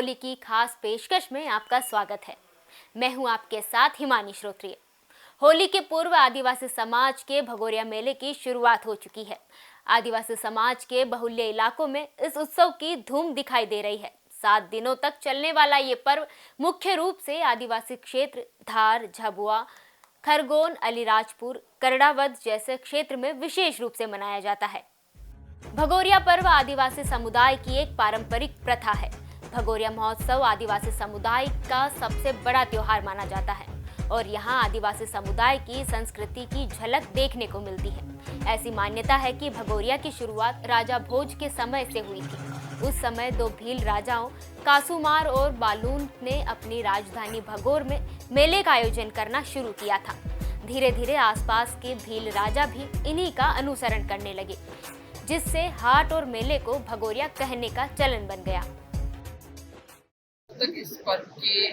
होली की खास पेशकश में आपका स्वागत है। मैं हूं आपके साथ हिमानी श्रोत्रिय। होली के पूर्व आदिवासी समाज के भगोरिया मेले की शुरुआत हो चुकी है। आदिवासी समाज के बहुल्य इलाकों में इस उत्सव की धूम दिखाई दे रही है। 7 दिनों तक चलने वाला ये पर्व मुख्य रूप से आदिवासी क्षेत्र धार, झाबुआ, खरगोन, अलीराजपुर, करड़ावद जैसे क्षेत्र में विशेष रूप से मनाया जाता है। भगोरिया पर्व आदिवासी समुदाय की एक पारंपरिक प्रथा है। भगोरिया महोत्सव आदिवासी समुदाय का सबसे बड़ा त्योहार माना जाता है और यहाँ आदिवासी समुदाय की संस्कृति की झलक देखने को मिलती है। ऐसी मान्यता है कि भगोरिया की शुरुआत राजा भोज के समय से हुई थी। उस समय 2 भील राजाओं कासूमार और बालून ने अपनी राजधानी भगोर में मेले का आयोजन करना शुरू किया था। धीरे धीरे आसपास के भील राजा भी इन्हीं का अनुसरण करने लगे, जिससे हाट और मेले को भगोरिया कहने का चलन बन गया। तक इस पर्व की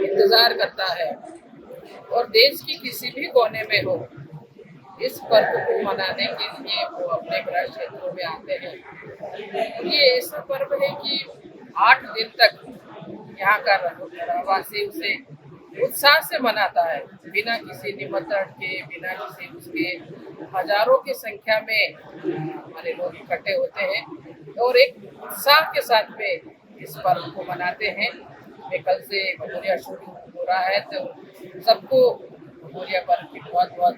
इंतजार करता है और देश की किसी भी कोने में हो, इस पर्व को मनाने के लिए वो अपने गृह क्षेत्रों में आते हैं। ये ऐसा पर्व है कि 8 दिन तक यहाँ का रहवासी उसे उत्साह से मनाता है, बिना किसी निमंत्रण के, बिना किसी उसके हजारों की संख्या में हमारे लोग इकट्ठे होते हैं और एक उत्साह के साथ में इस पर्व को मनाते हैं। मैं कल से भगोरिया शुरू हो रहा है तो सबको भगोरिया पर्व की बहुत बहुत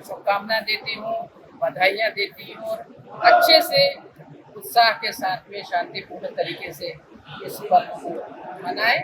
शुभकामनाएं देती हूँ, बधाइयाँ देती हूँ और अच्छे से उत्साह के साथ में शांतिपूर्ण तरीके से इस पर्व को मनाएं।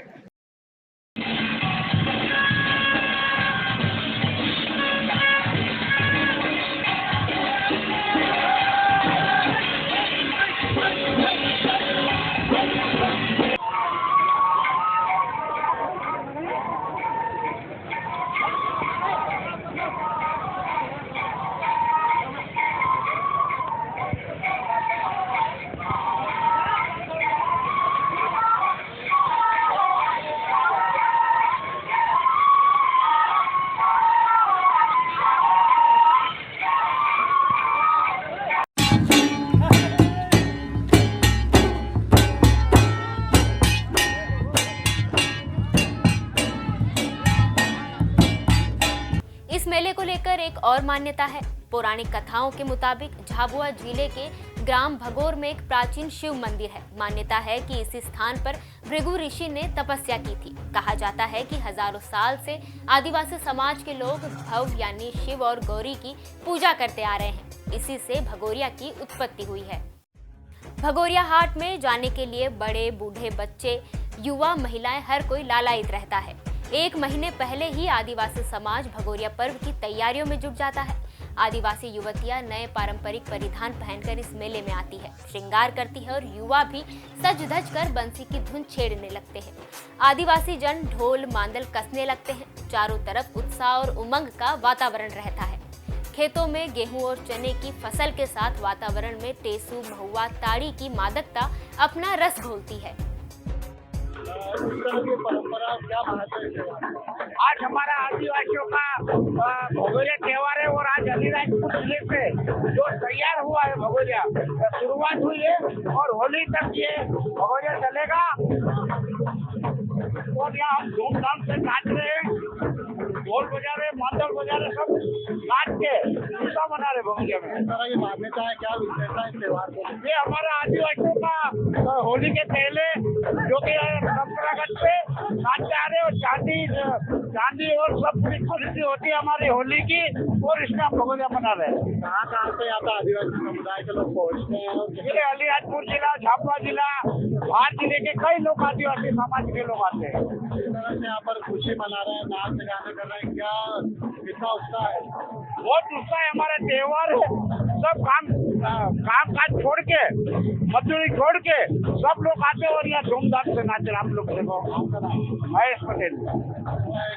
इस मेले को लेकर एक और मान्यता है। पौराणिक कथाओं के मुताबिक झाबुआ जिले के ग्राम भगोर में एक प्राचीन शिव मंदिर है। मान्यता है कि इसी स्थान पर भृगु ऋषि ने तपस्या की थी। कहा जाता है कि हजारों साल से आदिवासी समाज के लोग भव यानी शिव और गौरी की पूजा करते आ रहे हैं। इसी से भगोरिया की उत्पत्ति हुई है। भगोरिया हाट में जाने के लिए बड़े, बूढ़े, बच्चे, युवा, महिलाएं हर कोई लालायित रहता है। 1 महीने पहले ही आदिवासी समाज भगोरिया पर्व की तैयारियों में जुट जाता है। आदिवासी युवतियां नए पारंपरिक परिधान पहनकर इस मेले में आती है, श्रृंगार करती है और युवा भी सज धज कर बंसी की धुन छेड़ने लगते हैं। आदिवासी जन ढोल मांदल कसने लगते हैं। चारों तरफ उत्साह और उमंग का वातावरण रहता है। खेतों में गेहूं और चने की फसल के साथ वातावरण में टेसू, महुआ, ताड़ी की मादकता अपना रस घोलती है। परंपरा क्या आज हमारा आदिवासियों का भगोरिया त्योहार है और आज अलीराजपुर जिले से जो तैयार हुआ है भगोरिया शुरुआत हुई है और होली तक ये भगोरिया चलेगा और यहाँ हम धूमधाम से नाच रहे हैं, ढोल बजा रहे, मांदल बजा रहे, सब नाच के उत्सव मना रहे भगोरिया में। इस तरह की मान्यता है, क्या विशेषता है इस त्योहार को? ये हमारा आदिवासियों का होली के पहले जो कि परंपरागत पे नाचते आ रहे और चांदी और सब पूरी खरीदी होती है हमारी होली की और इसमें हम भगोरिया मना रहे हैं। कहाँ से यहाँ पे आदिवासी समुदाय के लोग पहुँचते हैं? ये अलीराजपुर जिला, झाबुआ जिला, धार जिले के कई लोग आदिवासी समाज के लोग आते हैं। इस तरह से यहाँ पर खुशी मना रहे हैं, नाच गाने कर रहे हैं, क्या कितना उत्साह है? बहुत उत्साह है, हमारा त्योहार है। सब काम काज छोड़ के, मजदूरी छोड़ के सब लोग आते हैं और यहाँ धूमधाम से नाच रहे। हम लोग देखो महेश पटेल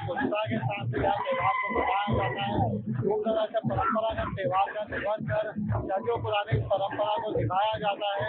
उत्साह के साथ त्योहार को मनाया जाता है। पूरी तरह से परंपरागत त्योहार का निर्वहन कर सदियों पुरानी परंपरा को दिखाया जाता है।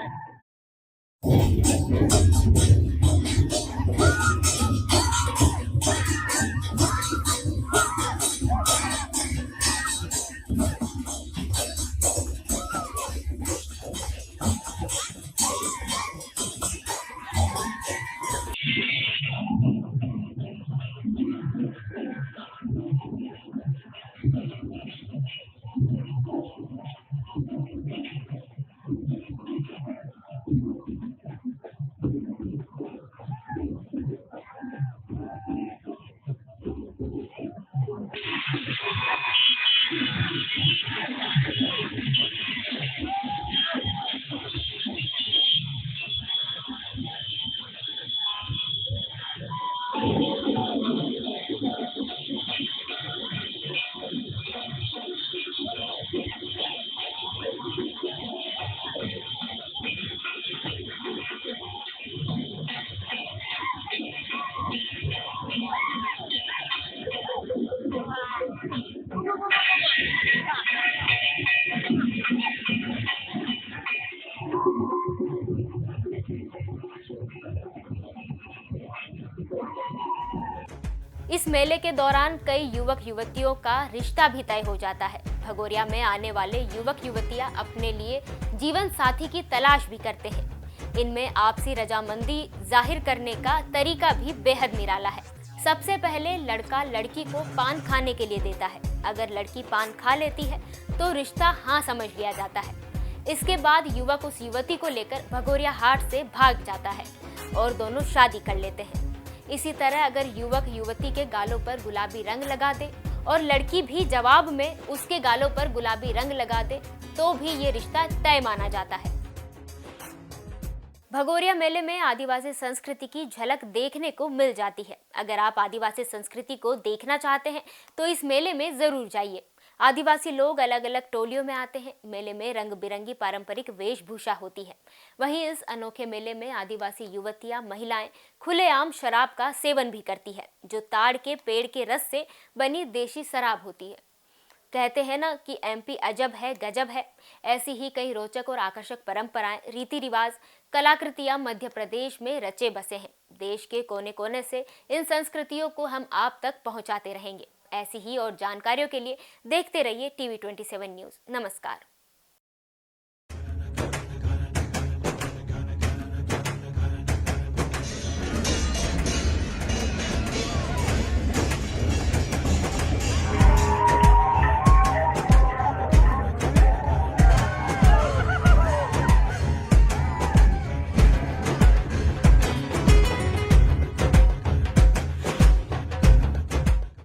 इस मेले के दौरान कई युवक युवतियों का रिश्ता भी तय हो जाता है। भगोरिया में आने वाले युवक युवतियां अपने लिए जीवन साथी की तलाश भी करते हैं। इनमें आपसी रजामंदी जाहिर करने का तरीका भी बेहद निराला है। सबसे पहले लड़का लड़की को पान खाने के लिए देता है। अगर लड़की पान खा लेती है तो रिश्ता हाँ समझ लिया जाता है। इसके बाद युवक उस युवती को लेकर भगोरिया हाट से भाग जाता है और दोनों शादी कर लेते हैं। इसी तरह अगर युवक युवती के गालों पर गुलाबी रंग लगा दे और लड़की भी जवाब में उसके गालों पर गुलाबी रंग लगा दे तो भी ये रिश्ता तय माना जाता है। भगोरिया मेले में आदिवासी संस्कृति की झलक देखने को मिल जाती है। अगर आप आदिवासी संस्कृति को देखना चाहते हैं तो इस मेले में जरूर जाइए। आदिवासी लोग अलग अलग टोलियों में आते हैं। मेले में रंग बिरंगी पारंपरिक वेशभूषा होती है। वहीं इस अनोखे मेले में आदिवासी युवतियां महिलाएं खुलेआम शराब का सेवन भी करती है, जो ताड़ के पेड़ के रस से बनी देशी शराब होती है। कहते हैं ना कि एमपी अजब है गजब है। ऐसी ही कई रोचक और आकर्षक परंपराएं, रीति रिवाज, कलाकृतियां मध्य प्रदेश में रचे बसे हैं। देश के कोने कोने से इन संस्कृतियों को हम आप तक पहुंचाते रहेंगे। ऐसी ही और जानकारियों के लिए देखते रहिए TV 27 न्यूज़। नमस्कार।